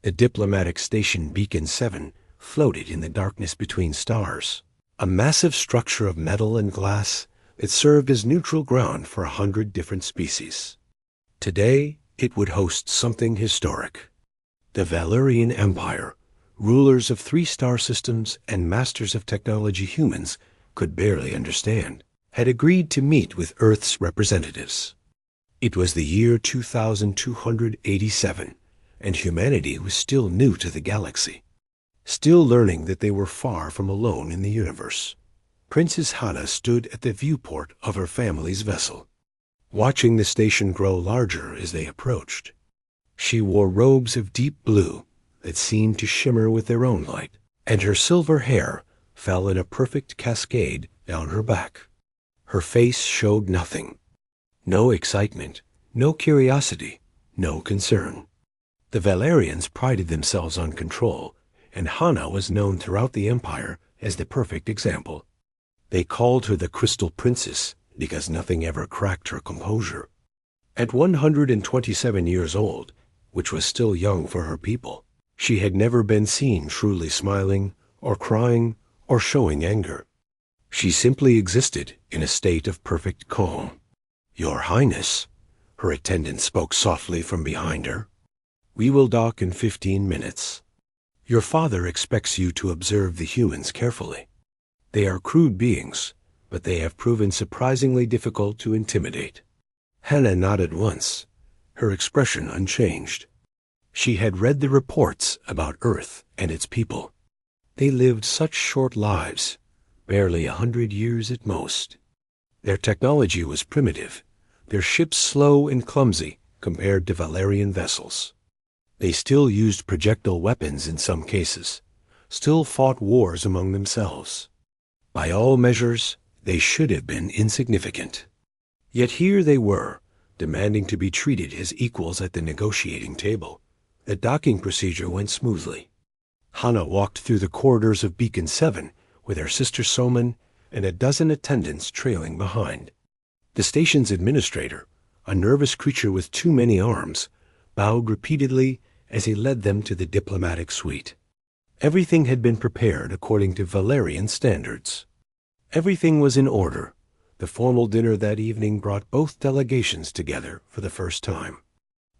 The diplomatic station Beacon 7 floated in the darkness between stars, a massive structure of metal and glass that served as neutral ground for 100 different species. Today, it would host something historic. The Valerian Empire, rulers of 3 star systems and masters of technology humans could barely understand, had agreed to meet with Earth's representatives. It was the year 2287, and humanity was still new to the galaxy, still learning that they were far from alone in the universe. Princess Hana stood at the viewport of her family's vessel, watching the station grow larger as they approached. She wore robes of deep blue that seemed to shimmer with their own light, and her silver hair fell in a perfect cascade down her back. Her face showed nothing. No excitement, no curiosity, no concern. The Valerians prided themselves on control, and Hana was known throughout the Empire as the perfect example. They called her the Crystal Princess because nothing ever cracked her composure. At 127 years old, which was still young for her people, she had never been seen truly smiling or crying or showing anger. She simply existed in a state of perfect calm. "Your Highness," her attendant spoke softly from behind her, "we will dock in 15 minutes. Your father expects you to observe the humans carefully. They are crude beings, but they have proven surprisingly difficult to intimidate." Hana nodded once, her expression unchanged. She had read the reports about Earth and its people. They lived such short lives, barely 100 years at most. Their technology was primitive, their ships slow and clumsy compared to Valerian vessels. They still used projectile weapons in some cases, still fought wars among themselves. By all measures, they should have been insignificant. Yet here they were, demanding to be treated as equals at the negotiating table. The docking procedure went smoothly. Hana walked through the corridors of Beacon 7 with her sister Soman and a dozen attendants trailing behind. The station's administrator, a nervous creature with too many arms, bowed repeatedly as he led them to the diplomatic suite. Everything had been prepared according to Valerian standards. Everything was in order. The formal dinner that evening brought both delegations together for the first time.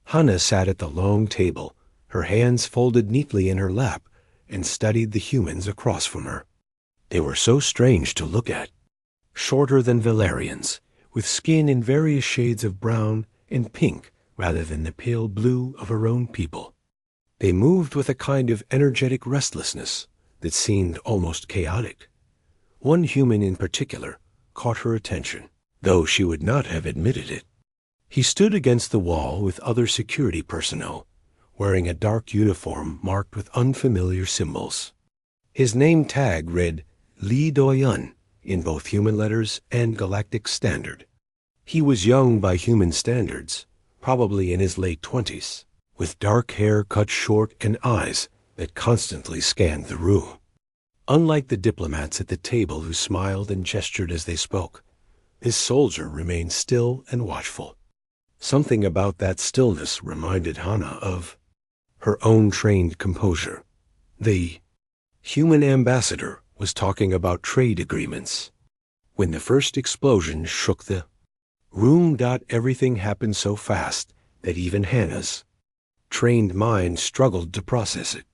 Hana sat at the long table, her hands folded neatly in her lap, and studied the humans across from her. They were so strange to look at. Shorter than Valerians, with skin in various shades of brown and pink rather than the pale blue of her own people. They moved with a kind of energetic restlessness that seemed almost chaotic. One human in particular caught her attention, though she would not have admitted it. He stood against the wall with other security personnel, wearing a dark uniform marked with unfamiliar symbols. His name tag read Lee Do-yun in both human letters and galactic standard. He was young by human standards, probably in his late 20s, with dark hair cut short and eyes that constantly scanned the room. Unlike the diplomats at the table who smiled and gestured as they spoke, this soldier remained still and watchful. Something about that stillness reminded Hana of her own trained composure. The human ambassador was talking about trade agreements when the first explosion shook the room. Everything happened so fast that even Hana's trained mind struggled to process it.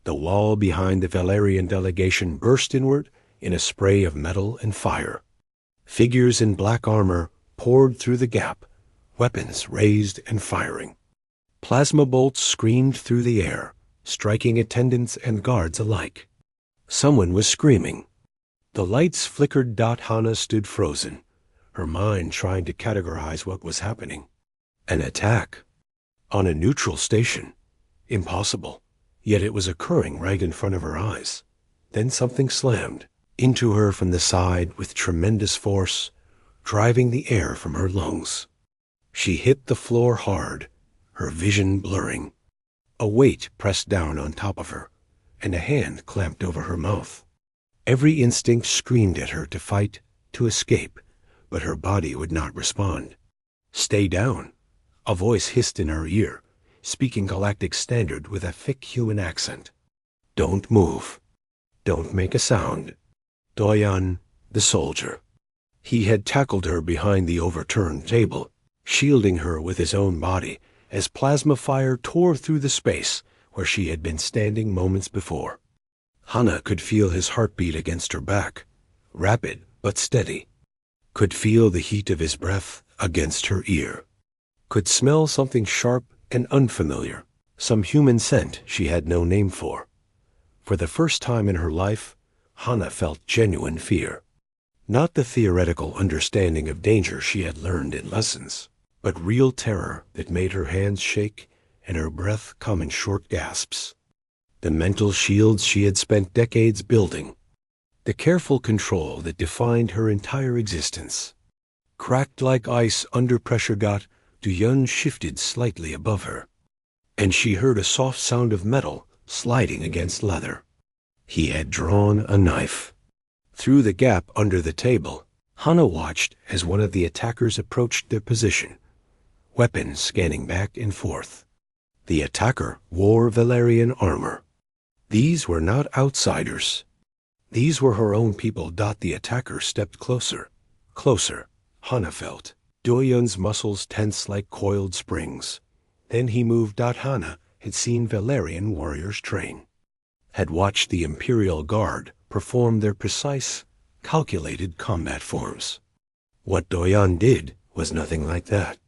The wall behind the Valerian delegation burst inward in a spray of metal and fire. Figures in black armor poured through the gap, weapons raised and firing. Plasma bolts screamed through the air, striking attendants and guards alike. Someone was screaming. The lights flickered. Hana stood frozen, her mind trying to categorize what was happening. An attack on a neutral station. Impossible. Yet it was occurring right in front of her eyes. Then something slammed into her from the side with tremendous force, driving the air from her lungs. She hit the floor hard, her vision blurring. A weight pressed down on top of her, and a hand clamped over her mouth. Every instinct screamed at her to fight, to escape, but her body would not respond. "Stay down," a voice hissed in her ear, speaking Galactic Standard with a thick human accent. "Don't move. Don't make a sound." Doyan, the soldier. He had tackled her behind the overturned table, shielding her with his own body as plasma fire tore through the space where she had been standing moments before. Hana could feel his heartbeat against her back, rapid but steady. Could feel the heat of his breath against her ear. Could smell something sharp and unfamiliar, some human scent she had no name for. For the first time in her life, Hana felt genuine fear. Not the theoretical understanding of danger she had learned in lessons, but real terror that made her hands shake and her breath come in short gasps. The mental shields she had spent decades building. The careful control that defined her entire existence. Cracked like ice under pressure got, Doyan shifted slightly above her, and she heard a soft sound of metal sliding against leather. He had drawn a knife. Through the gap under the table, Hana watched as one of the attackers approached their position, weapons scanning back and forth. The attacker wore Valerian armor. These were not outsiders. These were her own people. The attacker stepped closer. Closer, Hana felt. Doyan's muscles tense like coiled springs. Then he moved. Hana had seen Valerian warriors train. Had watched the Imperial Guard perform their precise, calculated combat forms. What Doyan did was nothing like that.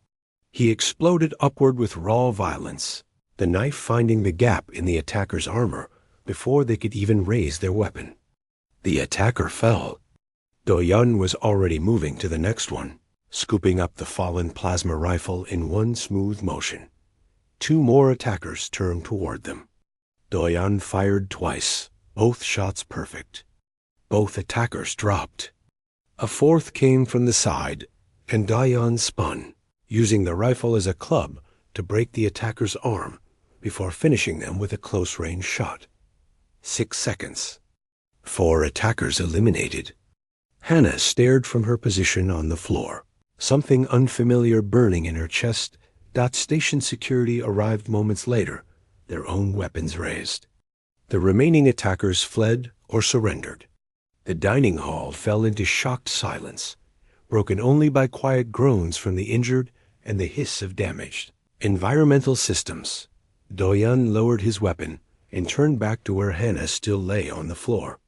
He exploded upward with raw violence, the knife finding the gap in the attacker's armor before they could even raise their weapon. The attacker fell. Doyan was already moving to the next one, scooping up the fallen plasma rifle in one smooth motion. Two more attackers turned toward them. Doyan fired twice, both shots perfect. Both attackers dropped. A fourth came from the side, and Doyan spun, using the rifle as a club to break the attacker's arm before finishing them with a close-range shot. 6 seconds. 4 attackers eliminated. Hana stared from her position on the floor, something unfamiliar burning in her chest. Station security arrived moments later, their own weapons raised. The remaining attackers fled or surrendered. The dining hall fell into shocked silence, broken only by quiet groans from the injured and the hiss of damaged environmental systems. Doyan lowered his weapon and turned back to where Hana still lay on the floor.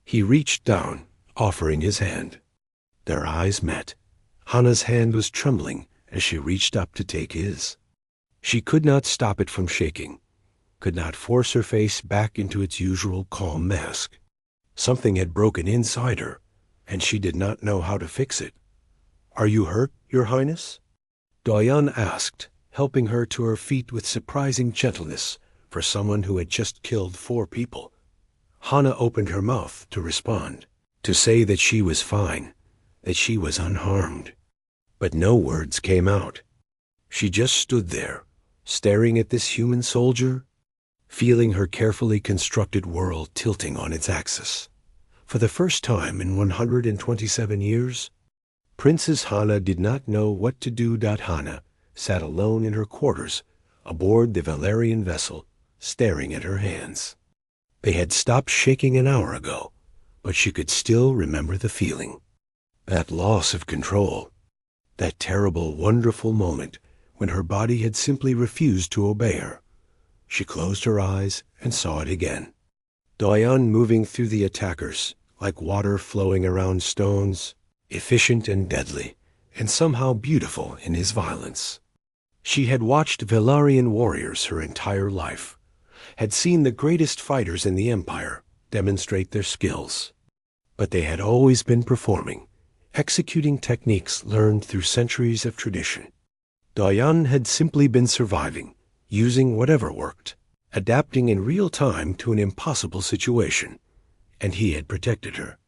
He reached down, offering his hand. Their eyes met. Hana's hand was trembling as she reached up to take his. She could not stop it from shaking, could not force her face back into its usual calm mask. Something had broken inside her, and she did not know how to fix it. "Are you hurt, Your Highness?" Doyan asked, helping her to her feet with surprising gentleness for someone who had just killed 4 people. Hana opened her mouth to respond, to say that she was fine, that she was unharmed. But no words came out. She just stood there, staring at this human soldier, feeling her carefully constructed world tilting on its axis. For the first time in 127 years, Princess Hana did not know what to do. Hana sat alone in her quarters aboard the Valerian vessel, staring at her hands. They had stopped shaking an hour ago, but she could still remember the feeling. That loss of control, that terrible, wonderful moment when her body had simply refused to obey her. She closed her eyes and saw it again. Doyan moving through the attackers, like water flowing around stones, efficient and deadly, and somehow beautiful in his violence. She had watched Valerian warriors her entire life, had seen the greatest fighters in the Empire demonstrate their skills. But they had always been performing, executing techniques learned through centuries of tradition. Doyan had simply been surviving, using whatever worked, adapting in real time to an impossible situation, and he had protected her.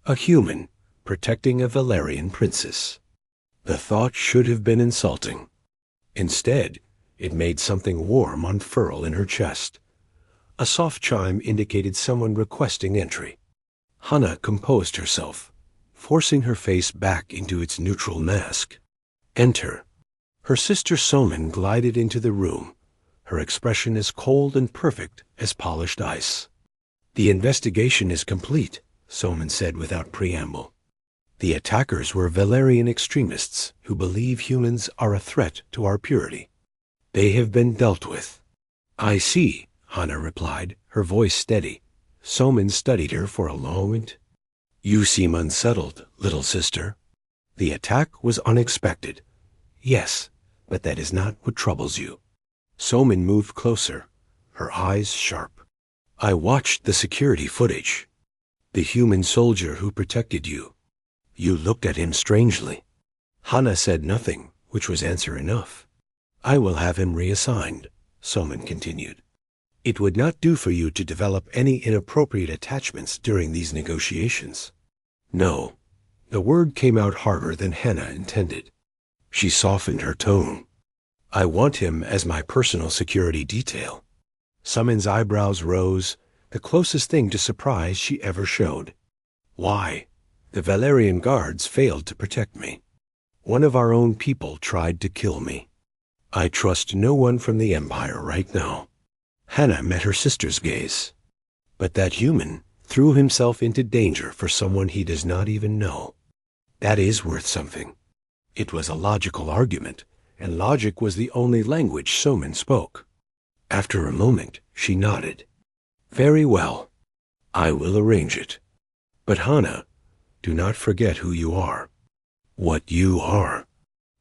A human protecting a Valerian princess. The thought should have been insulting. Instead, it made something warm unfurl in her chest. A soft chime indicated someone requesting entry. Hana composed herself, forcing her face back into its neutral mask. Enter. Her sister Somin glided into the room, her expression as cold and perfect as polished ice. "The investigation is complete," Soman said without preamble. "The attackers were Valerian extremists who believe humans are a threat to our purity. They have been dealt with." "I see," Hana replied, her voice steady. Soman studied her for a moment. "You seem unsettled, little sister. The attack was unexpected." "Yes, but that is not what troubles you." Soman moved closer, her eyes sharp. "I watched the security footage. The human soldier who protected you. You looked at him strangely." Hana said nothing, which was answer enough. "I will have him reassigned," Soman continued. "It would not do for you to develop any inappropriate attachments during these negotiations." "No." The word came out harder than Hana intended. She softened her tone. "I want him as my personal security detail." Soman's eyebrows rose, the closest thing to surprise she ever showed. "Why?" "The Valerian guards failed to protect me. One of our own people tried to kill me. I trust no one from the Empire right now." Hana met her sister's gaze. "But that human threw himself into danger for someone he does not even know. That is worth something." It was a logical argument, and logic was the only language Soman spoke. After a moment, she nodded. "Very well. I will arrange it. But Hana, do not forget who you are. What you are."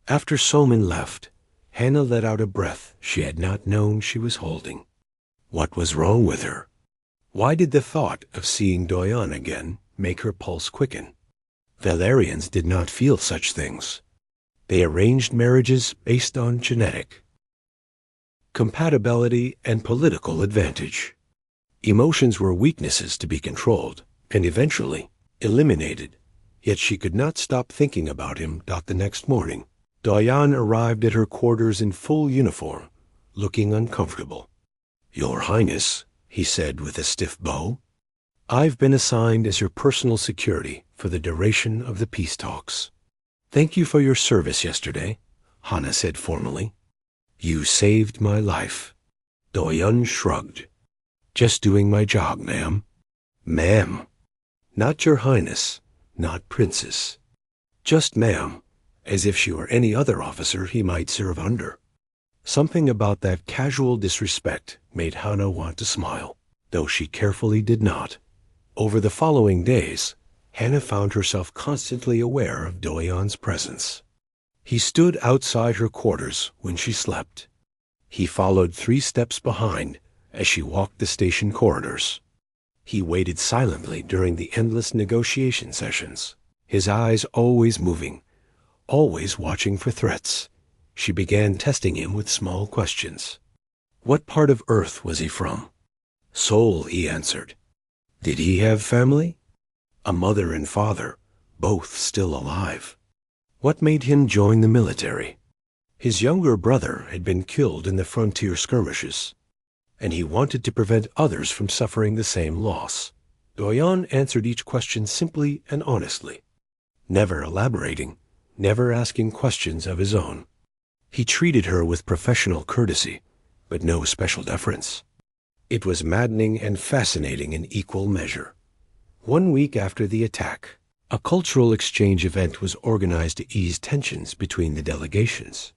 After Soman left, Hana let out a breath she had not known she was holding. What was wrong with her? Why did the thought of seeing Doyan again make her pulse quicken? Valerians did not feel such things. They arranged marriages based on genetic compatibility and political advantage. Emotions were weaknesses to be controlled and eventually eliminated. Yet she could not stop thinking about him. The next morning, Doyan arrived at her quarters in full uniform, looking uncomfortable. "Your Highness," he said with a stiff bow, "I've been assigned as your personal security for the duration of the peace talks." "Thank you for your service yesterday," Hana said formally. "You saved my life." Doyan shrugged. "Just doing my job, ma'am." "Ma'am." "Not your Highness, not Princess. Just ma'am, as if she were any other officer he might serve under." Something about that casual disrespect made Hana want to smile, though she carefully did not. Over the following days, Hana found herself constantly aware of Doyan's presence. He stood outside her quarters when she slept. He followed 3 steps behind as she walked the station corridors. He waited silently during the endless negotiation sessions, his eyes always moving, always watching for threats. She began testing him with small questions. What part of Earth was he from? Sol, he answered. Did he have family? A mother and father, both still alive. What made him join the military? His younger brother had been killed in the frontier skirmishes, and he wanted to prevent others from suffering the same loss. Doyan answered each question simply and honestly, never elaborating, never asking questions of his own. He treated her with professional courtesy, but no special deference. It was maddening and fascinating in equal measure. 1 week after the attack, a cultural exchange event was organized to ease tensions between the delegations.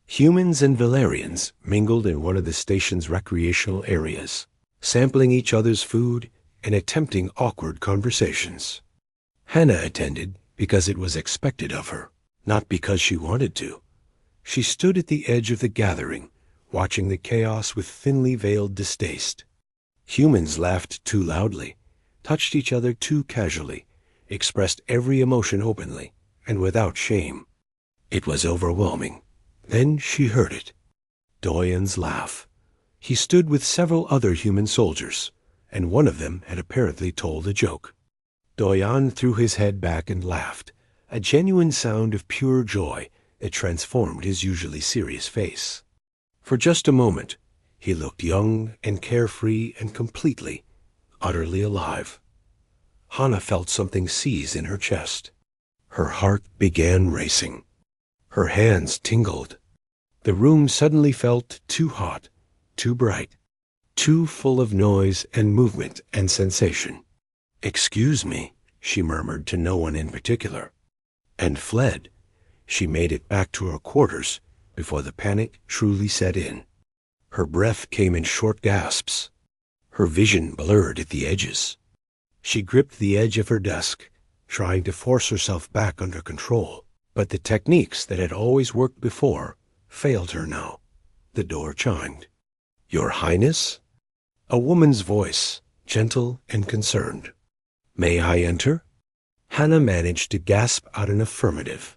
Humans and Valerians mingled in one of the station's recreational areas, sampling each other's food and attempting awkward conversations. Hana attended because it was expected of her, not because she wanted to. She stood at the edge of the gathering, watching the chaos with thinly veiled distaste. Humans laughed too loudly, touched each other too casually, expressed every emotion openly and without shame. It was overwhelming. Then she heard it. Doyan's laugh. He stood with several other human soldiers, and one of them had apparently told a joke. Doyan threw his head back and laughed, a genuine sound of pure joy that transformed his usually serious face. For just a moment, he looked young and carefree and completely, utterly alive. Hana felt something seize in her chest. Her heart began racing. Her hands tingled. The room suddenly felt too hot, too bright, too full of noise and movement and sensation. "Excuse me," she murmured to no one in particular, and fled. She made it back to her quarters before the panic truly set in. Her breath came in short gasps. Her vision blurred at the edges. She gripped the edge of her desk, trying to force herself back under control, but the techniques that had always worked before failed her now. The door chimed. "Your Highness?" A woman's voice, gentle and concerned. "May I enter?" Hannah managed to gasp out an affirmative.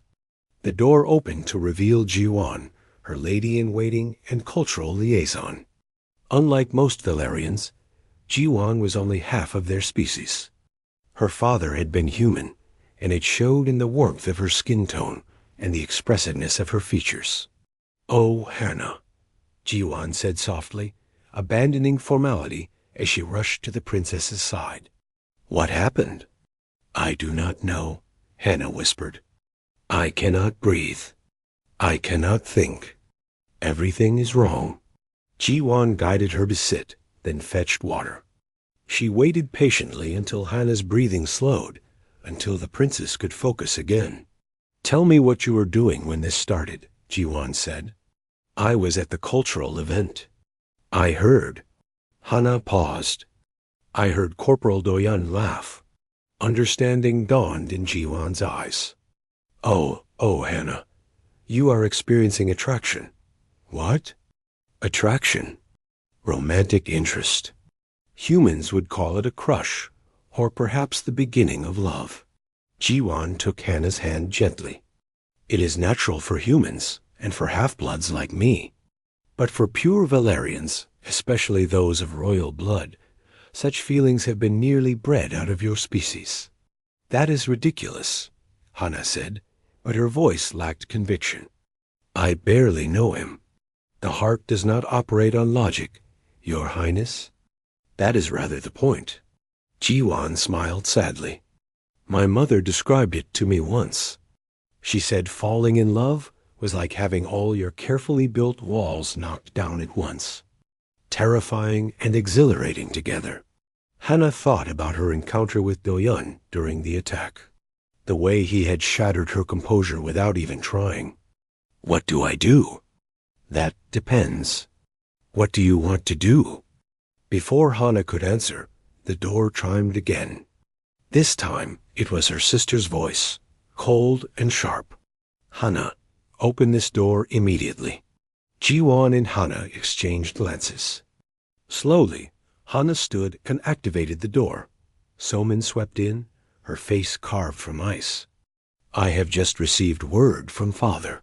The door opened to reveal Jiwan, her lady-in-waiting and cultural liaison. Unlike most Valerians, Jiwan was only half of their species. Her father had been human, and it showed in the warmth of her skin tone and the expressiveness of her features. "Oh, Hannah," Jiwan said softly, abandoning formality as she rushed to the princess's side. "What happened?" "I do not know," Hannah whispered. "I cannot breathe. I cannot think. Everything is wrong." Jiwan guided her to sit, then fetched water. She waited patiently until Hannah's breathing slowed, until the princess could focus again. "Tell me what you were doing when this started," Jiwan said. "I was at the cultural event. I heard." Hannah paused. "I heard Corporal Doyan laugh." Understanding dawned in Jiwan's eyes. Oh, Hannah, you are experiencing attraction." "What?" "Attraction. Romantic interest. Humans would call it a crush, or perhaps the beginning of love." Jiwan took Hannah's hand gently. "It is natural for humans, and for half-bloods like me. But for pure Valerians, especially those of royal blood, such feelings have been nearly bred out of your species." "That is ridiculous," Hannah said, but her voice lacked conviction. "I barely know him. The heart does not operate on logic, Your Highness. That is rather the point." Jiwan smiled sadly. "My mother described it to me once. She said falling in love was like having all your carefully built walls knocked down at once. Terrifying and exhilarating together." Hannah thought about her encounter with Doyun during the attack. The way he had shattered her composure without even trying. "What do I do?" "That depends. What do you want to do?" Before Hannah could answer, the door chimed again. This time it was her sister's voice, cold and sharp. "Hannah, open this door immediately." Jiwan and Hannah exchanged glances. Slowly, Hannah stood and activated the door. Somin swept in, her face carved from ice. "I have just received word from Father.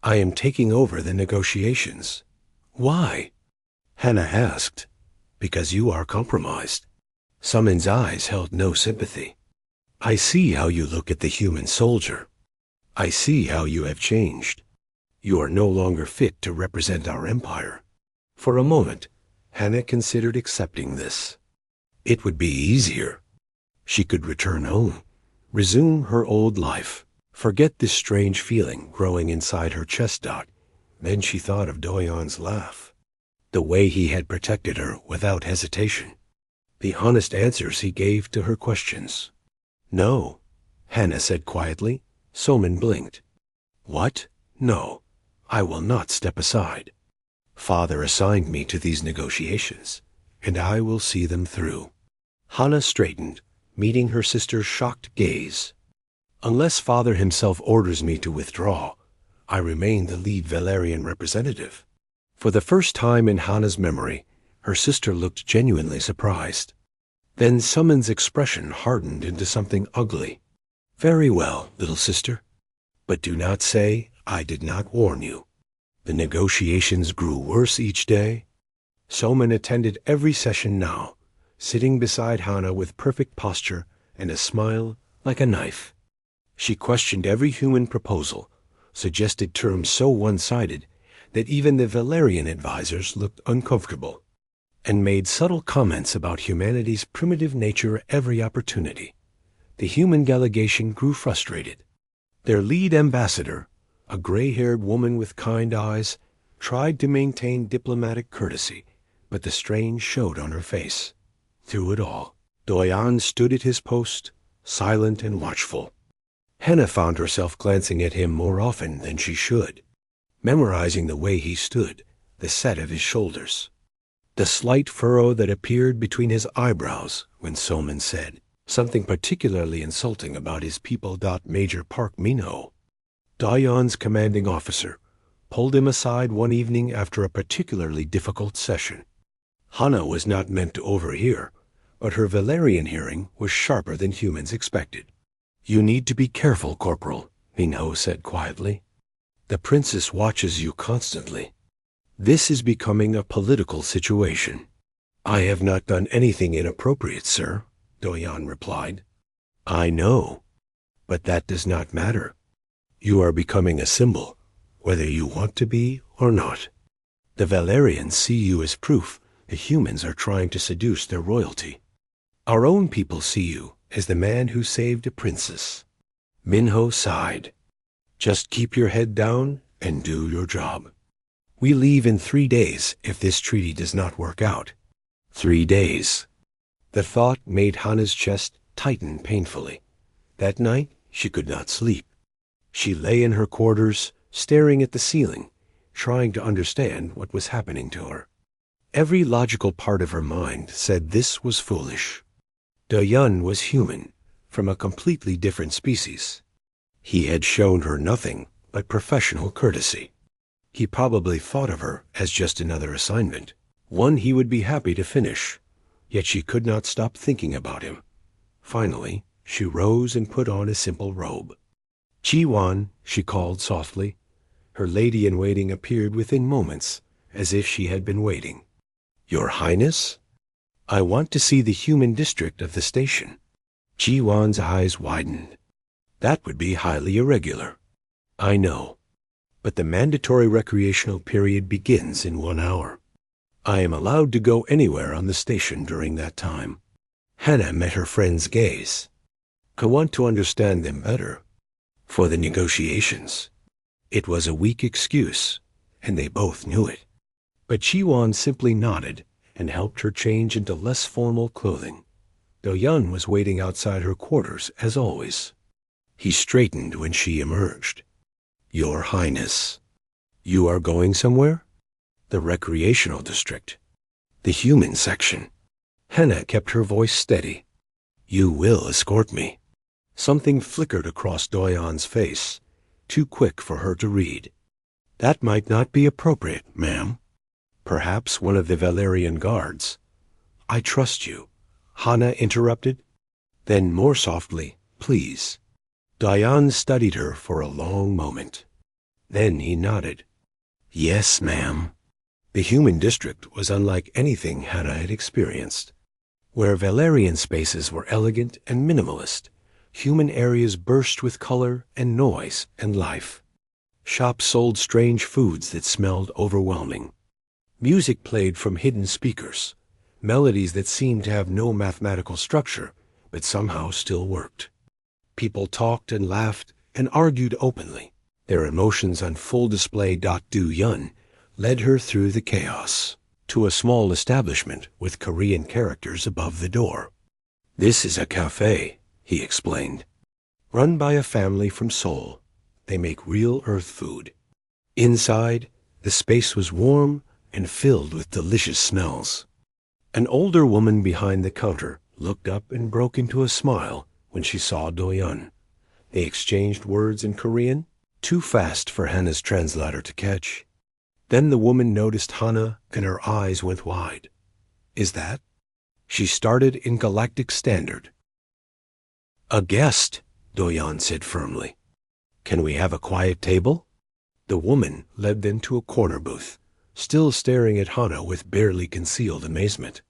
I am taking over the negotiations." "Why?" Hannah asked. "Because you are compromised." Somin's eyes held no sympathy. "I see how you look at the human soldier. I see how you have changed. You are no longer fit to represent our empire." For a moment, Hannah considered accepting this. It would be easier. She could return home, resume her old life, forget this strange feeling growing inside her chest dot. Then she thought of Doyan's laugh, the way he had protected her without hesitation, the honest answers he gave to her questions. "No," Hannah said quietly. Somin blinked. "What? No, I will not step aside. Father assigned me to these negotiations, and I will see them through." Hannah straightened, meeting her sister's shocked gaze. "Unless Father himself orders me to withdraw, I remain the lead Valerian representative." For the first time in Hannah's memory, her sister looked genuinely surprised. Then Somin's expression hardened into something ugly. "Very well, little sister. But do not say I did not warn you." The negotiations grew worse each day. Somin attended every session now, sitting beside Hannah with perfect posture and a smile like a knife. She questioned every human proposal, suggested terms so one-sided that even the Valerian advisors looked uncomfortable, and made subtle comments about humanity's primitive nature every opportunity. The human delegation grew frustrated. Their lead ambassador, a gray-haired woman with kind eyes, tried to maintain diplomatic courtesy, but the strain showed on her face. Through it all, Doyan stood at his post, silent and watchful. Hannah found herself glancing at him more often than she should, memorizing the way he stood, the set of his shoulders, the slight furrow that appeared between his eyebrows when Soman said something particularly insulting about his people. Major Park Minho, Doyan's commanding officer, pulled him aside one evening after a particularly difficult session. Hannah was not meant to overhear, but her Valerian hearing was sharper than humans expected. "You need to be careful, Corporal," Minho said quietly. "The princess watches you constantly. This is becoming a political situation." "I have not done anything inappropriate, sir," Doyan replied. "I know, but that does not matter. You are becoming a symbol, whether you want to be or not. The Valerians see you as proof the humans are trying to seduce their royalty. Our own people see you as the man who saved a princess." Minho sighed. "Just keep your head down and do your job. We leave in 3 days if this treaty does not work out." 3 days. The thought made Hannah's chest tighten painfully. That night she could not sleep. She lay in her quarters, staring at the ceiling, trying to understand what was happening to her. Every logical part of her mind said this was foolish. Doyan was human, from a completely different species. He had shown her nothing but professional courtesy. He probably thought of her as just another assignment, one he would be happy to finish, yet she could not stop thinking about him. Finally, she rose and put on a simple robe. "Chiwan," she called softly. Her lady-in-waiting appeared within moments, as if she had been waiting. "Your Highness? I want to see the human district of the station." Chiwan's eyes widened. "That would be highly irregular." "I know, but the mandatory recreational period begins in 1 hour. I am allowed to go anywhere on the station during that time." Hannah met her friend's gaze. "I want to understand them better. For the negotiations." It was a weak excuse, and they both knew it. But Chiwan simply nodded and helped her change into less formal clothing. Doyan was waiting outside her quarters, as always. He straightened when she emerged. "Your Highness, you are going somewhere?" "The recreational district. The human section." Hannah kept her voice steady. "You will escort me." Something flickered across Doyan's face, too quick for her to read. "That might not be appropriate, ma'am. Perhaps one of the Valerian guards." "I trust you," Hannah interrupted. Then more softly, "Please." Doyan studied her for a long moment. Then he nodded. "Yes, ma'am." The human district was unlike anything Hannah had experienced. Where Valerian spaces were elegant and minimalist, human areas burst with color and noise and life. Shops sold strange foods that smelled overwhelming. Music played from hidden speakers, melodies that seemed to have no mathematical structure, but somehow still worked. People talked and laughed and argued openly, their emotions on full display. Doyan led her through the chaos to a small establishment with Korean characters above the door. "This is a cafe," he explained, "run by a family from Seoul. They make real earth food." Inside, the space was warm and filled with delicious smells. An older woman behind the counter looked up and broke into a smile when she saw Doyan. They exchanged words in Korean, too fast for Hannah's translator to catch. Then the woman noticed Hannah and her eyes went wide. "Is that?" She started in Galactic Standard. "A guest," Doyan said firmly. "Can we have a quiet table?" The woman led them to a corner booth, still staring at Hannah with barely concealed amazement.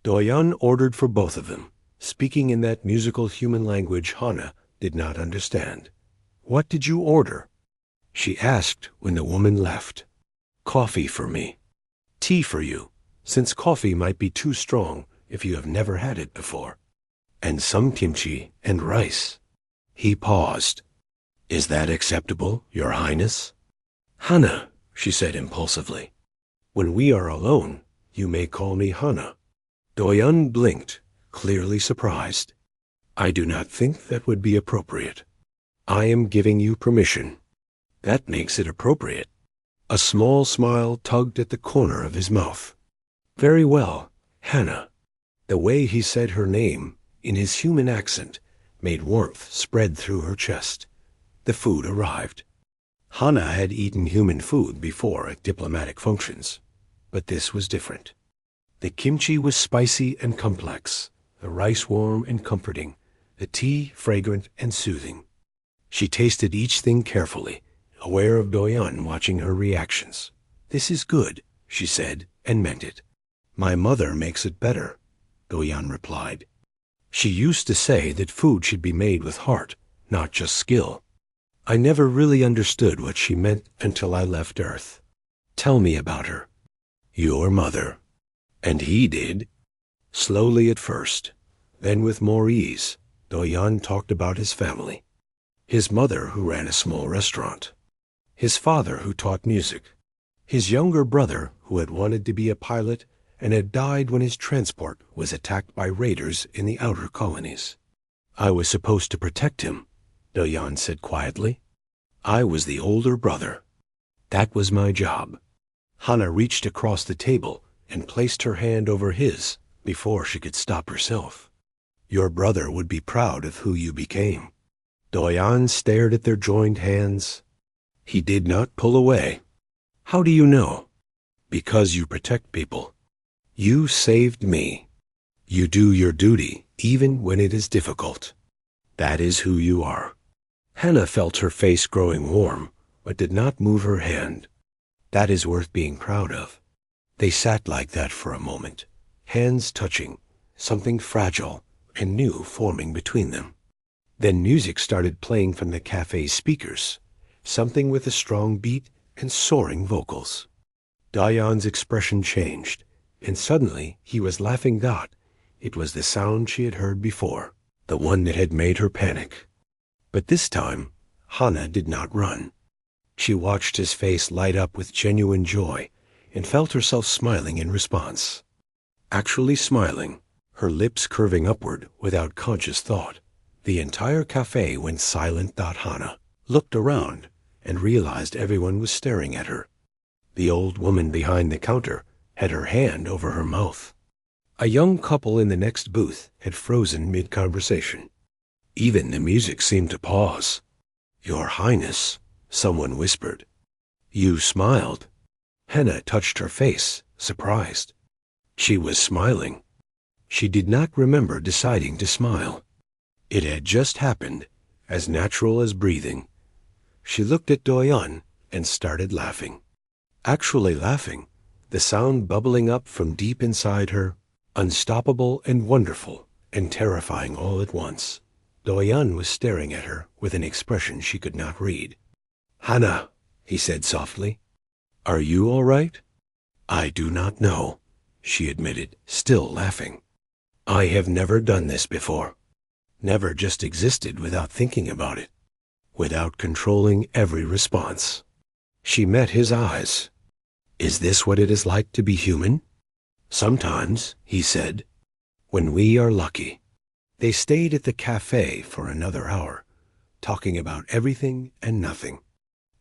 Doyan ordered for both of them, speaking in that musical human language Hannah did not understand. "What did you order?" she asked when the woman left. "Coffee for me. Tea for you, since coffee might be too strong if you have never had it before. And some kimchi and rice." He paused. "Is that acceptable, Your Highness?" "Hannah," she said impulsively, "when we are alone, You may call me Hana. Do-yeon blinked, clearly surprised. I do not think that would be appropriate. I am giving you permission. That makes it appropriate. A small smile tugged at the corner of his mouth. Very well, Hana. The way he said her name, in his human accent, made warmth spread through her chest. The food arrived. Hana had eaten human food before at diplomatic functions, but this was different. The kimchi was spicy and complex, the rice warm and comforting, the tea fragrant and soothing. She tasted each thing carefully, aware of Do-yeon watching her reactions. This is good, she said, and meant it. My mother makes it better, Do-yeon replied. She used to say that food should be made with heart, not just skill. I never really understood what she meant until I left Earth. Tell me about her. Your mother. And he did. Slowly at first, then with more ease, Do-yeon talked about his family. His mother, who ran a small restaurant. His father, who taught music. His younger brother, who had wanted to be a pilot and had died when his transport was attacked by raiders in the outer colonies. I was supposed to protect him, Do-yeon said quietly. I was the older brother. That was my job. Hana reached across the table and placed her hand over his before she could stop herself. Your brother would be proud of who you became. Do-yeon stared at their joined hands. He did not pull away. How do you know? Because you protect people. You saved me. You do your duty even when it is difficult. That is who you are. Hana felt her face growing warm, but did not move her hand. That is worth being proud of. They sat like that for a moment, hands touching, something fragile and new forming between them. Then music started playing from the cafe's speakers, something with a strong beat and soaring vocals. Do-yeon's expression changed, and suddenly he was laughing not. It was the sound she had heard before, the one that had made her panic. But this time, Hana did not run. She watched his face light up with genuine joy and felt herself smiling in response. Actually smiling, her lips curving upward without conscious thought. The entire cafe went silent. Hana looked around and realized everyone was staring at her. The old woman behind the counter had her hand over her mouth. A young couple in the next booth had frozen mid-conversation. Even the music seemed to pause. Your Highness, someone whispered. You smiled. Hana touched her face, surprised. She was smiling. She did not remember deciding to smile. It had just happened, as natural as breathing. She looked at Do-yeon and started laughing. Actually laughing, the sound bubbling up from deep inside her, unstoppable and wonderful and terrifying all at once. Do-yeon was staring at her with an expression she could not read. Hana, he said softly, are you all right? I do not know, she admitted, still laughing. I have never done this before. Never just existed without thinking about it, without controlling every response. She met his eyes. Is this what it is like to be human? Sometimes, he said, when we are lucky. They stayed at the cafe for another hour, talking about everything and nothing.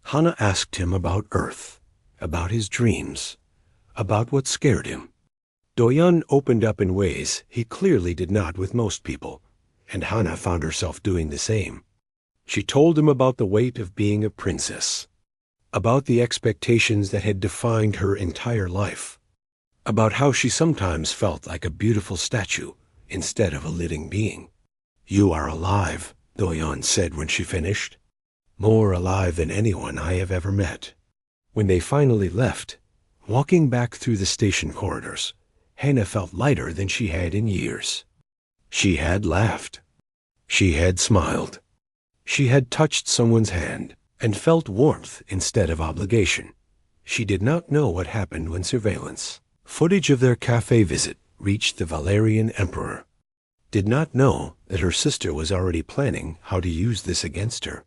Hana asked him about Earth, about his dreams, about what scared him. Do-yeon opened up in ways he clearly did not with most people, and Hana found herself doing the same. She told him about the weight of being a princess, about the expectations that had defined her entire life, about how she sometimes felt like a beautiful statue instead of a living being. You are alive, Do-yeon said when she finished. More alive than anyone I have ever met. When they finally left, walking back through the station corridors, Hana felt lighter than she had in years. She had laughed. She had smiled. She had touched someone's hand and felt warmth instead of obligation. She did not know what happened when surveillance footage of their cafe visit reached the Valerian Emperor. Did not know that her sister was already planning how to use this against her.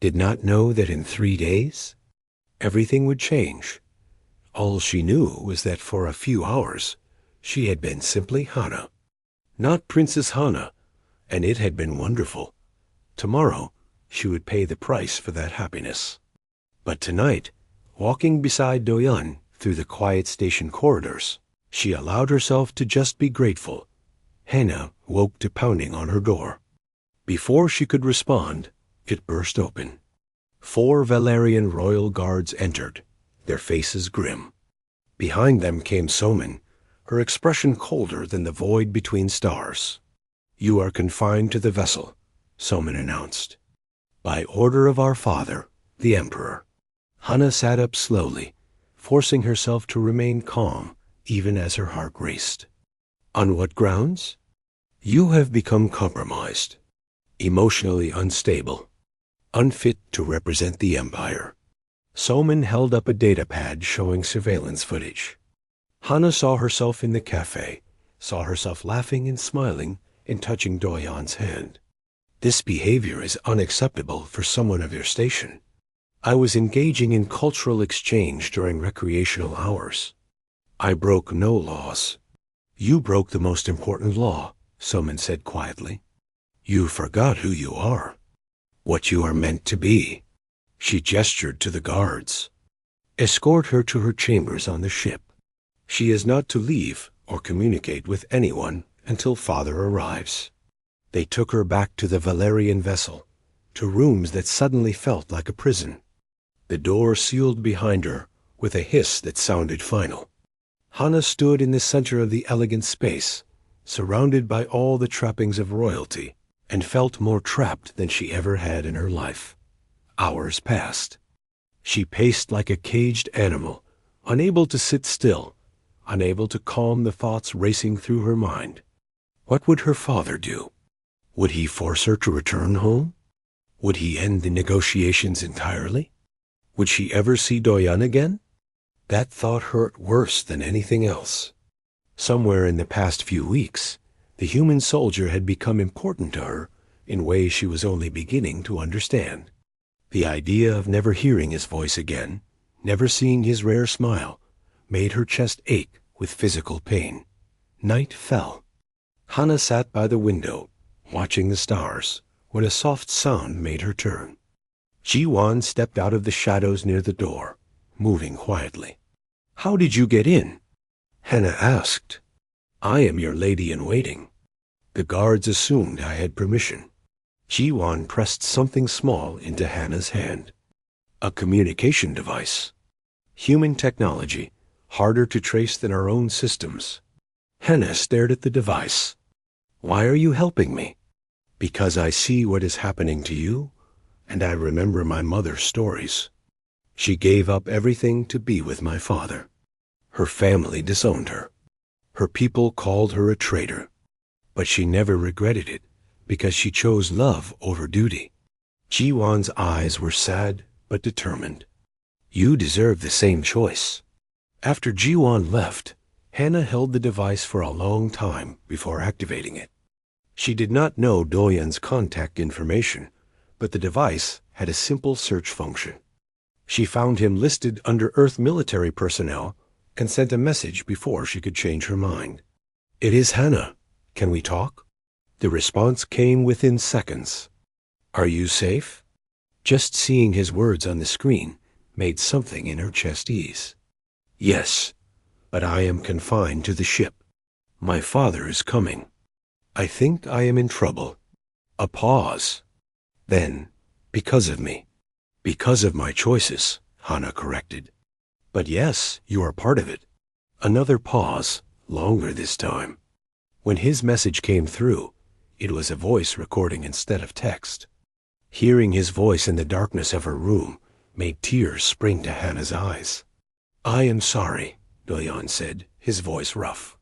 Did not know that in 3 days, everything would change. All she knew was that for a few hours she had been simply Hana, not Princess Hana, and it had been wonderful. Tomorrow she would pay the price for that happiness. But tonight, walking beside Doyan through the quiet station corridors, she allowed herself to just be grateful. Hana woke to pounding on her door. Before she could respond, it burst open. 4 Valerian royal guards entered, their faces grim. Behind them came Somin, her expression colder than the void between stars. "You are confined to the vessel," Somin announced. "By order of our father, the Emperor." Hana sat up slowly, forcing herself to remain calm even as her heart raced. "On what grounds?" "You have become compromised, emotionally unstable, unfit to represent the Empire." Somin held up a data pad showing surveillance footage. Hana saw herself in the cafe, saw herself laughing and smiling and touching Doyan's hand. "This behavior is unacceptable for someone of your station. I was engaging in cultural exchange during recreational hours. I broke no laws." "You broke the most important law," Somin said quietly. "You forgot who you are, what you are meant to be." She gestured to the guards. "Escort her to her chambers on the ship. She is not to leave or communicate with anyone until father arrives." They took her back to the Valerian vessel, to rooms that suddenly felt like a prison. The door sealed behind her with a hiss that sounded final. Hana stood in the center of the elegant space, surrounded by all the trappings of royalty, and felt more trapped than she ever had in her life. Hours passed. She paced like a caged animal, unable to sit still, unable to calm the thoughts racing through her mind. What would her father do? Would he force her to return home? Would he end the negotiations entirely? Would she ever see Doyan again? That thought hurt worse than anything else. Somewhere in the past few weeks, the human soldier had become important to her in ways she was only beginning to understand. The idea of never hearing his voice again, never seeing his rare smile, made her chest ache with physical pain. Night fell. Hana sat by the window, watching the stars, when a soft sound made her turn. Ji-wan stepped out of the shadows near the door, moving quietly. "How did you get in?" Hana asked. "I am your lady-in-waiting." The guards assumed I had permission. Ji-wan pressed something small into Hana's hand. "A communication device. Human technology, harder to trace than our own systems." Hana stared at the device. "Why are you helping me?" "Because I see what is happening to you, and I remember my mother's stories. She gave up everything to be with my father. Her family disowned her. Her people called her a traitor. But she never regretted it, because she chose love over duty." Ji-wan's eyes were sad but determined. "You deserve the same choice." After Ji-wan left, Hana held the device for a long time before activating it. She did not know Doyan's contact information, but the device had a simple search function. She found him listed under Earth military personnel and sent a message before she could change her mind. "It is Hana. Can we talk?" The response came within seconds. "Are you safe?" Just seeing his words on the screen made something in her chest ease. "Yes, but I am confined to the ship. My father is coming. I think I am in trouble." A pause. Then, "Because of me." "Because of my choices," Hana corrected. "But yes, you are part of it." Another pause, longer this time. When his message came through, it was a voice recording instead of text. Hearing his voice in the darkness of her room made tears spring to Hana's eyes. "I am sorry," Doyan said, his voice rough.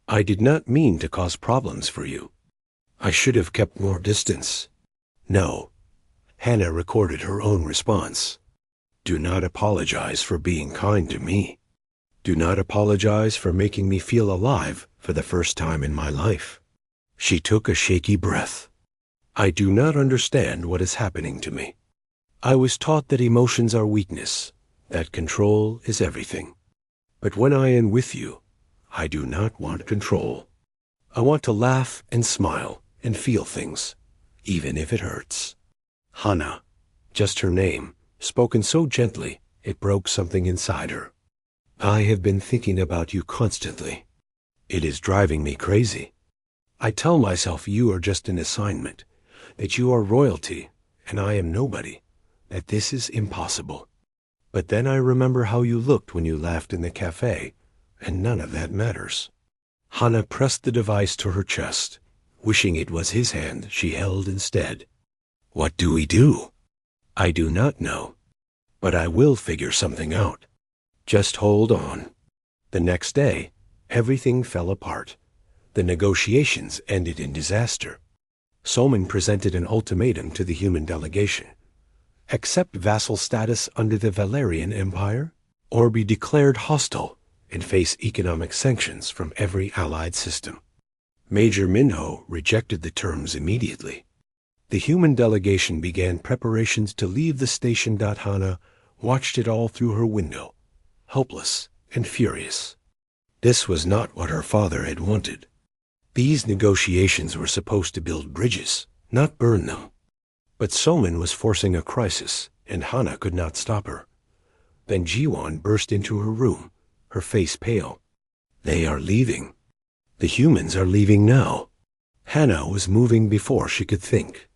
"I did not mean to cause problems for you. I should have kept more distance." "No." Hana recorded her own response. "Do not apologize for being kind to me. Do not apologize for making me feel alive for the first time in my life." She took a shaky breath. "I do not understand what is happening to me. I was taught that emotions are weakness, that control is everything. But when I am with you, I do not want control. I want to laugh and smile and feel things, even if it hurts. Hana, just her name, spoken so gently, it broke something inside her. I have been thinking about you constantly. It is driving me crazy. I tell myself you are just an assignment, that you are royalty, and I am nobody, that this is impossible. But then I remember how you looked when you laughed in the cafe, and none of that matters. Hana pressed the device to her chest, wishing it was his hand she held instead. What do we do? I do not know, but I will figure something out. Just hold on. The next day, everything fell apart. The negotiations ended in disaster. Soman presented an ultimatum to the human delegation. Accept vassal status under the Valerian Empire, or be declared hostile and face economic sanctions from every allied system. Major Minho rejected the terms immediately. The human delegation began preparations to leave the station. Hana watched it all through her window, helpless and furious. This was not what her father had wanted. These negotiations were supposed to build bridges, not burn them. But Soman was forcing a crisis, and Hana could not stop her. Then Jiwon burst into her room, her face pale. They are leaving. The humans are leaving now. Hana was moving before she could think.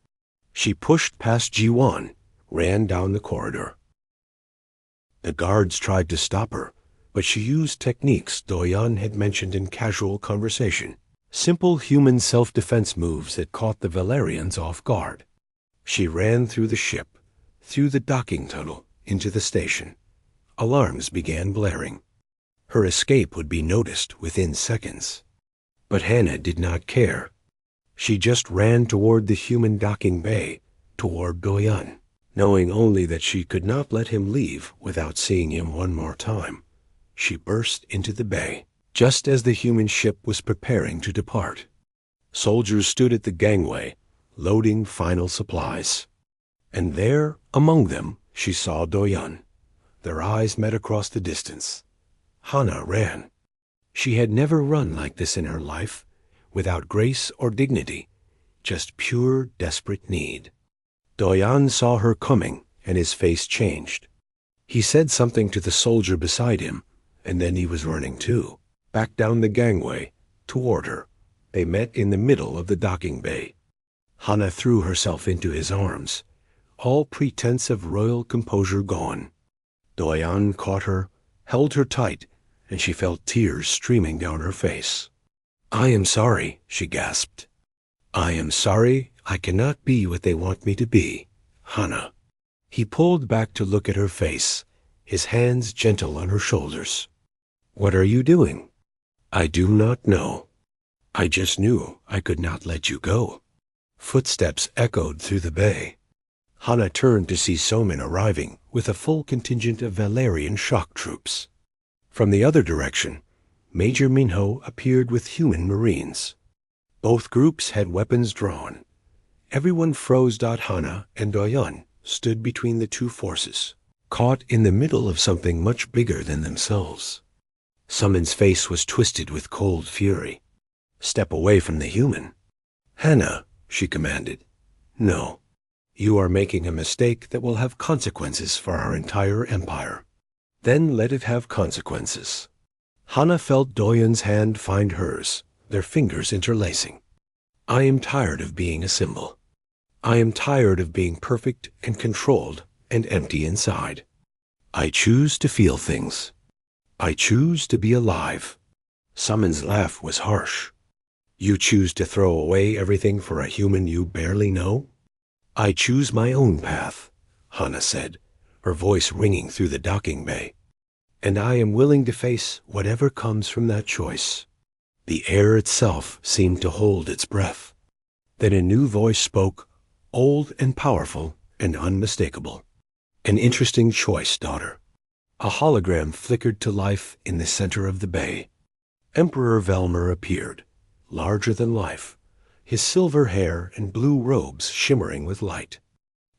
She pushed past Jiwon, ran down the corridor. The guards tried to stop her, but she used techniques Doyan had mentioned in casual conversation. Simple human self-defense moves that caught the Valerians off guard. She ran through the ship, through the docking tunnel, into the station. Alarms began blaring. Her escape would be noticed within seconds. But Hana did not care. She just ran toward the human docking bay, toward Doyan, knowing only that she could not let him leave without seeing him one more time. She burst into the bay, just as the human ship was preparing to depart. Soldiers stood at the gangway, loading final supplies. And there, among them, she saw Doyan. Their eyes met across the distance. Hana ran. She had never run like this in her life, without grace or dignity, just pure, desperate need. Doyan saw her coming, and his face changed. He said something to the soldier beside him, and then he was running too, back down the gangway, toward her. They met in the middle of the docking bay. Hana threw herself into his arms, all pretense of royal composure gone. Doyan caught her, held her tight, and she felt tears streaming down her face. I am sorry, she gasped. I am sorry I cannot be what they want me to be, Hana. He pulled back to look at her face, his hands gentle on her shoulders. What are you doing? I do not know. I just knew I could not let you go. Footsteps echoed through the bay. Hana turned to see Soman arriving with a full contingent of Valerian shock troops. From the other direction, Major Minho appeared with human marines. Both groups had weapons drawn. Everyone froze. Hana and Doyan stood between the two forces, caught in the middle of something much bigger than themselves. Soman's face was twisted with cold fury. Step away from the human. Hana, she commanded. No. You are making a mistake that will have consequences for our entire empire. Then let it have consequences. Hana felt Doyan's hand find hers, their fingers interlacing. I am tired of being a symbol. I am tired of being perfect and controlled and empty inside. I choose to feel things. I choose to be alive. Soman's laugh was harsh. You choose to throw away everything for a human you barely know? I choose my own path, Hana said, her voice ringing through the docking bay. And I am willing to face whatever comes from that choice. The air itself seemed to hold its breath. Then a new voice spoke, old and powerful and unmistakable. An interesting choice, daughter. A hologram flickered to life in the center of the bay. Emperor Velmer appeared, larger than life, his silver hair and blue robes shimmering with light.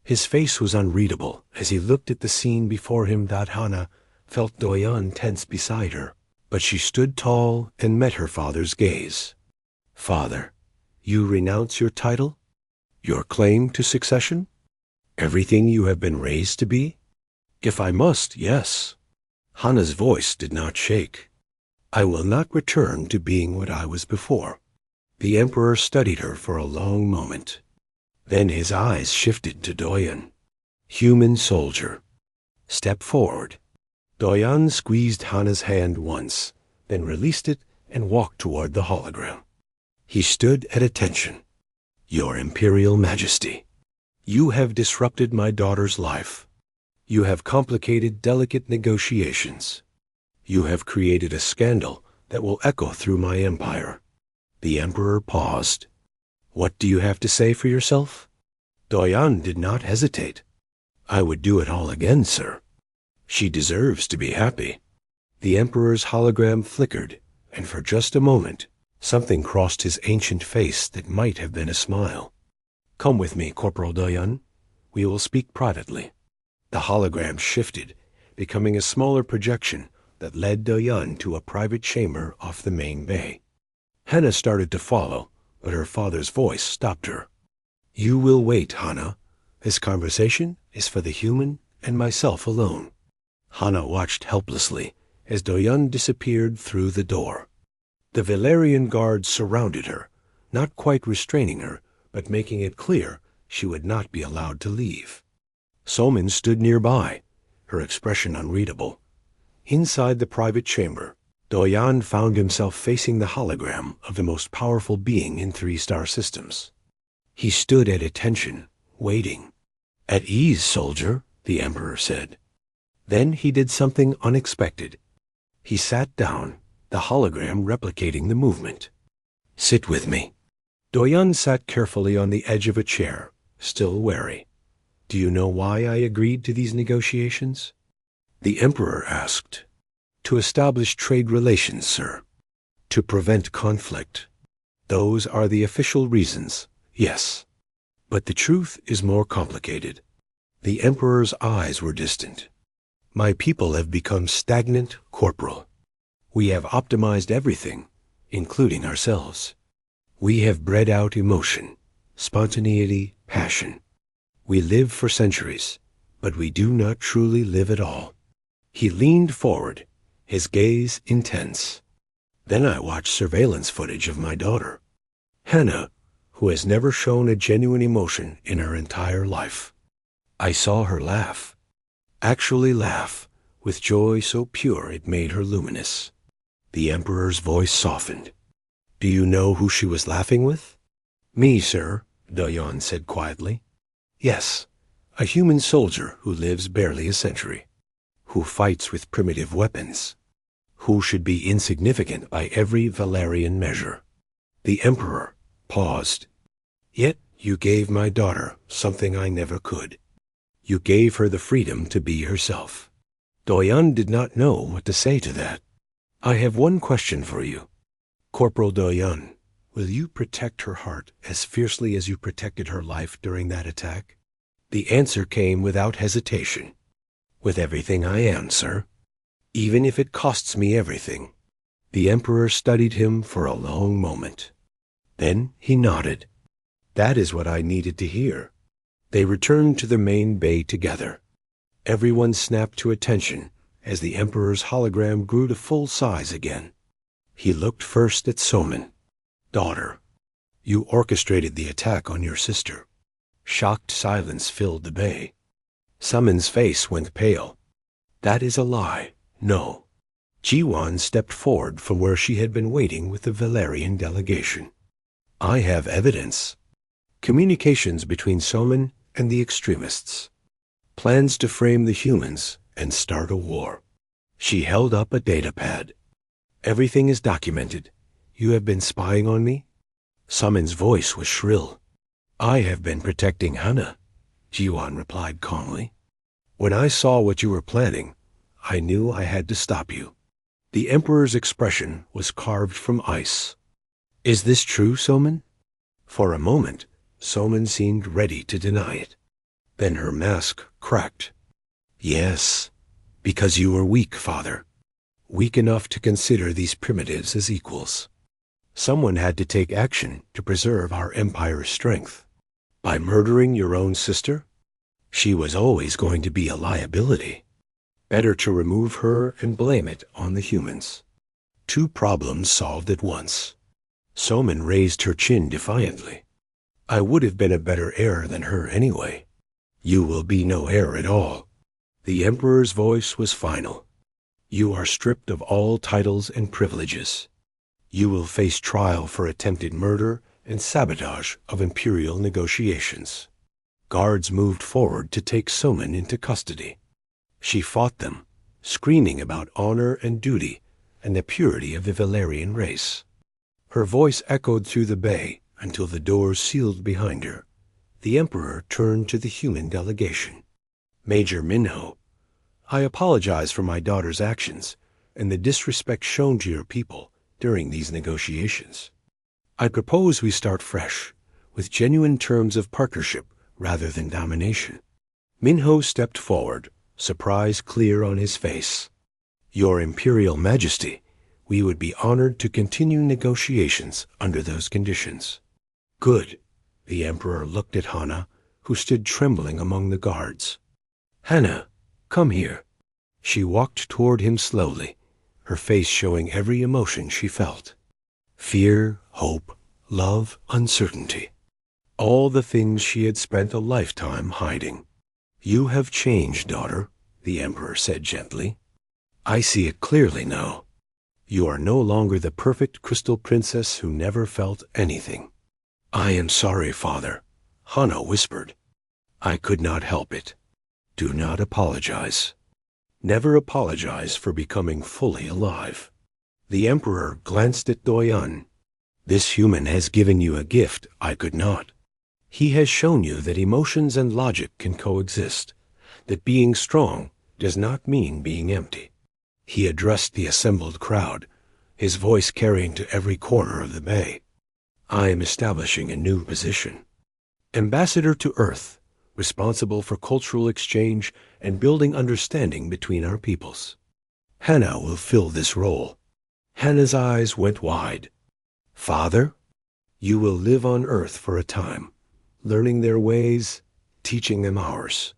His face was unreadable as he looked at the scene before him. Hana felt Doyan tense beside her, but she stood tall and met her father's gaze. Father, you renounce your title? Your claim to succession? Everything you have been raised to be? If I must, yes. Hana's voice did not shake. I will not return to being what I was before. The Emperor studied her for a long moment. Then his eyes shifted to Doyan. Human soldier. Step forward. Doyan squeezed Hana's hand once, then released it and walked toward the hologram. He stood at attention. Your Imperial Majesty, you have disrupted my daughter's life. You have complicated delicate negotiations. You have created a scandal that will echo through my empire. The Emperor paused. What do you have to say for yourself? Doyan did not hesitate. I would do it all again, sir. She deserves to be happy. The Emperor's hologram flickered, and for just a moment, something crossed his ancient face that might have been a smile. Come with me, Corporal Doyan. We will speak privately. The hologram shifted, becoming a smaller projection that led Doyan to a private chamber off the main bay. Hana started to follow, but her father's voice stopped her. You will wait, Hana. This conversation is for the human and myself alone. Hana watched helplessly as Doyan disappeared through the door. The Valerian guards surrounded her, not quite restraining her, but making it clear she would not be allowed to leave. Somin stood nearby, her expression unreadable. Inside the private chamber, Doyan found himself facing the hologram of the most powerful being in 3-star systems. He stood at attention, waiting. At ease, soldier, the Emperor said. Then he did something unexpected. He sat down, the hologram replicating the movement. Sit with me. Doyan sat carefully on the edge of a chair, still wary. Do you know why I agreed to these negotiations? The Emperor asked. To establish trade relations, sir. To prevent conflict. Those are the official reasons, yes. But the truth is more complicated. The Emperor's eyes were distant. My people have become stagnant, Corporal. We have optimized everything, including ourselves. We have bred out emotion, spontaneity, passion. We live for centuries, but we do not truly live at all. He leaned forward, his gaze intense. Then I watched surveillance footage of my daughter, Hana, who has never shown a genuine emotion in her entire life. I saw her laugh, actually laugh, with joy so pure it made her luminous. The Emperor's voice softened. Do you know who she was laughing with? Me, sir, Doyan said quietly. Yes, a human soldier who lives barely a century, who fights with primitive weapons, who should be insignificant by every Valerian measure. The Emperor paused. Yet you gave my daughter something I never could. You gave her the freedom to be herself. Doyan did not know what to say to that. I have one question for you. Corporal Doyan, will you protect her heart as fiercely as you protected her life during that attack? The answer came without hesitation. With everything I am, sir. Even if it costs me everything. The Emperor studied him for a long moment. Then he nodded. That is what I needed to hear. They returned to the main bay together. Everyone snapped to attention as the Emperor's hologram grew to full size again. He looked first at Somin. Daughter, you orchestrated the attack on your sister. Shocked silence filled the bay. Somin's face went pale. That is a lie. No. Jiwan stepped forward from where she had been waiting with the Valerian delegation. I have evidence. Communications between Somin and the extremists. Plans to frame the humans and start a war. She held up a datapad. Everything is documented. You have been spying on me? Somin's voice was shrill. I have been protecting Hana, Jiwan replied calmly. When I saw what you were planning, I knew I had to stop you. The Emperor's expression was carved from ice. Is this true, Somin? For a moment, Somin seemed ready to deny it. Then her mask cracked. Yes, Because you were weak, father. Weak enough to consider these primitives as equals. Someone had to take action to preserve our empire's strength. By murdering your own sister? She was always going to be a liability. Better to remove her and blame it on the humans. 2 problems solved at once. Soman raised her chin defiantly. I would have been a better heir than her anyway. You will be no heir at all. The Emperor's voice was final. You are stripped of all titles and privileges. You will face trial for attempted murder and sabotage of imperial negotiations. Guards moved forward to take Soman into custody. She fought them, screaming about honor and duty and the purity of the Valerian race. Her voice echoed through the bay until the doors sealed behind her. The Emperor turned to the human delegation. Major Minho, I apologize for my daughter's actions and the disrespect shown to your people during these negotiations. I propose we start fresh, with genuine terms of partnership rather than domination. Minho stepped forward, surprise clear on his face. Your Imperial Majesty, we would be honored to continue negotiations under those conditions. Good. The Emperor looked at Hana, who stood trembling among the guards. Hana, come here. She walked toward him slowly, her face showing every emotion she felt. Fear, hope, love, uncertainty. All the things she had spent a lifetime hiding. You have changed, daughter, the Emperor said gently. I see it clearly now. You are no longer the perfect crystal princess who never felt anything. I am sorry, father, Hana whispered. I could not help it. Do not apologize. Never apologize for becoming fully alive. The Emperor glanced at Doyan. This human has given you a gift I could not. He has shown you that emotions and logic can coexist, that being strong does not mean being empty. He addressed the assembled crowd, his voice carrying to every corner of the bay. I am establishing a new position. Ambassador to Earth, responsible for cultural exchange and building understanding between our peoples. Hana will fill this role. Hana's eyes went wide. Father, you will live on Earth for a time, learning their ways, teaching them ours.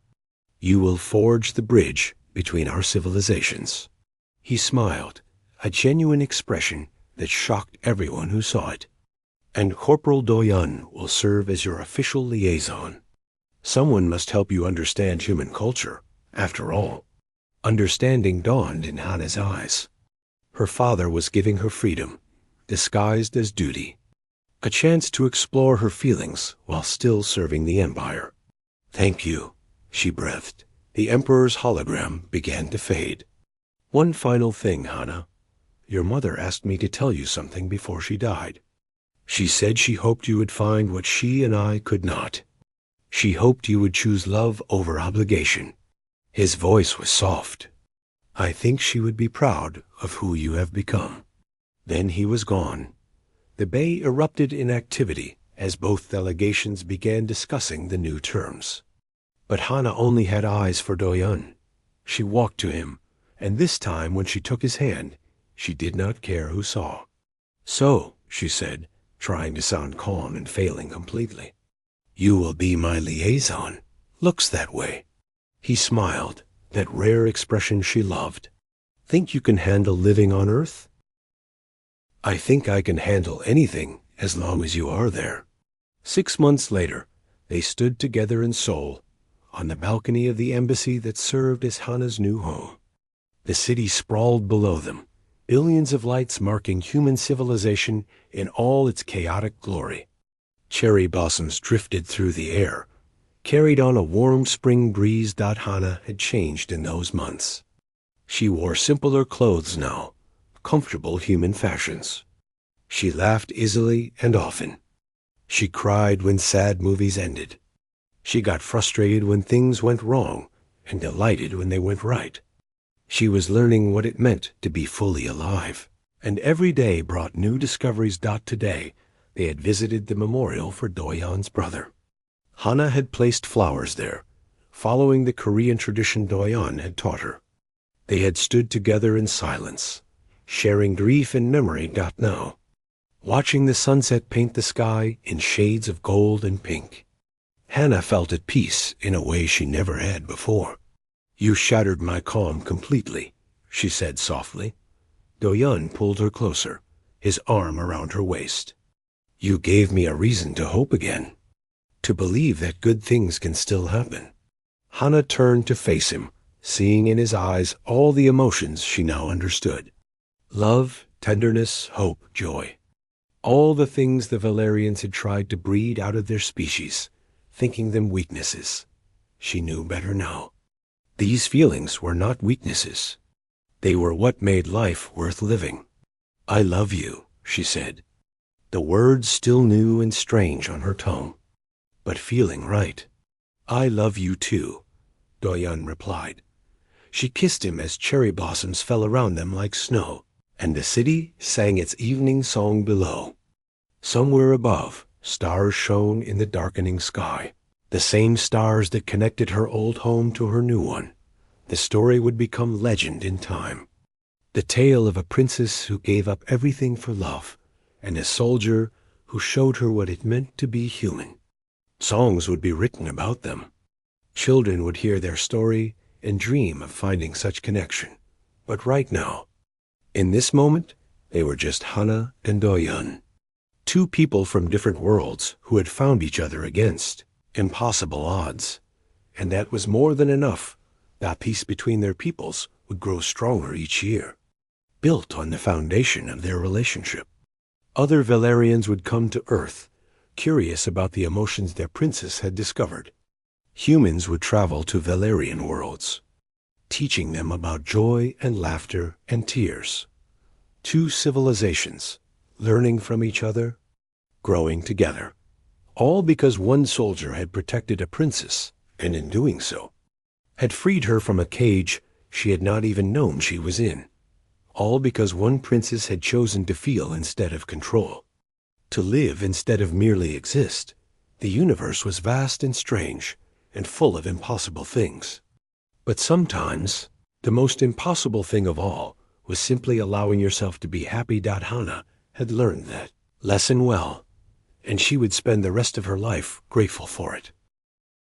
You will forge the bridge between our civilizations. He smiled, a genuine expression that shocked everyone who saw it. And Corporal Doyan will serve as your official liaison. Someone must help you understand human culture, after all. Understanding dawned in Hana's eyes. Her father was giving her freedom, disguised as duty. A chance to explore her feelings while still serving the Empire. Thank you, she breathed. The Emperor's hologram began to fade. One final thing, Hana. Your mother asked me to tell you something before she died. She said she hoped you would find what she and I could not. She hoped you would choose love over obligation. His voice was soft. I think she would be proud of who you have become. Then he was gone. The bay erupted in activity as both delegations began discussing the new terms. But Hana only had eyes for Doyan. She walked to him, and this time when she took his hand, she did not care who saw. So, she said, trying to sound calm and failing completely. You will be my liaison. Looks that way. He smiled, that rare expression she loved. Think you can handle living on Earth? I think I can handle anything as long as you are there. 6 months later, they stood together in Seoul, on the balcony of the embassy that served as Hana's new home. The city sprawled below them, billions of lights marking human civilization in all its chaotic glory. Cherry blossoms drifted through the air, carried on a warm spring breeze. Hana had changed in those months. She wore simpler clothes now, comfortable human fashions. She laughed easily and often. She cried when sad movies ended. She got frustrated when things went wrong and delighted when they went right. She was learning what it meant to be fully alive, and every day brought new discoveries. Today, they had visited the memorial for Doyan's brother. Hana had placed flowers there, following the Korean tradition Doyan had taught her. They had stood together in silence, sharing grief and memory now, watching the sunset paint the sky in shades of gold and pink. Hannah felt at peace in a way she never had before. "You shattered my calm completely," she said softly. Do-yun pulled her closer, his arm around her waist. "You gave me a reason to hope again, to believe that good things can still happen." Hannah turned to face him, seeing in his eyes all the emotions she now understood. Love, tenderness, hope, joy. All the things the Valerians had tried to breed out of their species, thinking them weaknesses. She knew better now. These feelings were not weaknesses. They were what made life worth living. "I love you," she said, the words still new and strange on her tongue, but feeling right. "I love you too," Do-yun replied. She kissed him as cherry blossoms fell around them like snow, and the city sang its evening song below. Somewhere above, stars shone in the darkening sky, the same stars that connected her old home to her new one. The story would become legend in time. The tale of a princess who gave up everything for love, and a soldier who showed her what it meant to be human. Songs would be written about them. Children would hear their story and dream of finding such connection. But right now, in this moment, they were just Hannah and Do-yun. Two people from different worlds who had found each other against impossible odds. And that was more than enough. That peace between their peoples would grow stronger each year, built on the foundation of their relationship. Other Valerians would come to Earth, curious about the emotions their princess had discovered. Humans would travel to Valerian worlds, teaching them about joy and laughter and tears. Two civilizations, learning from each other, growing together. All because one soldier had protected a princess, and in doing so, had freed her from a cage she had not even known she was in. All because one princess had chosen to feel instead of control, to live instead of merely exist. The universe was vast and strange, and full of impossible things. But sometimes, the most impossible thing of all was simply allowing yourself to be happy. Hannah had learned that lesson well, and she would spend the rest of her life grateful for it.